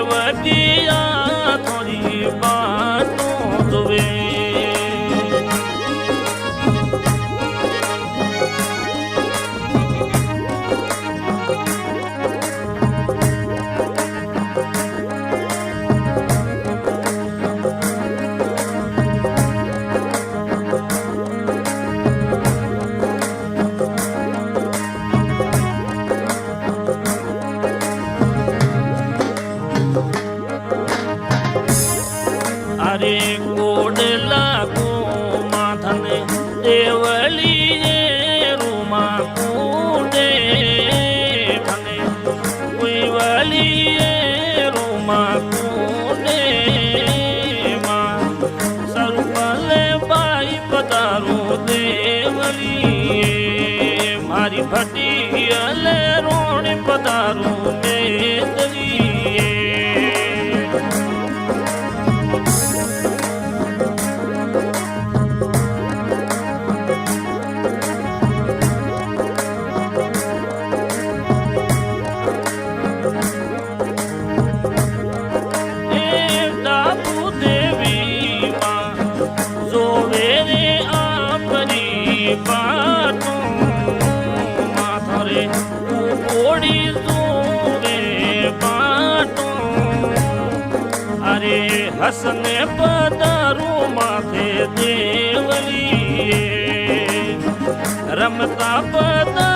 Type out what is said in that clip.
રેવટિયા થોડી બાતો જોવે અરે કોડલા કો માથને દેવલીએ રૂમા કુડે મને કોઈ વલીએ રૂમા કુડે માં સરુપલે બાઈ પધારું દેવલીએ મારી ભટી અલે રોણી પધારું મેદલીએ बातों माथरे उड़ी जोरे बातों अरे हसने पदारू माथे देवलिए रमता पदा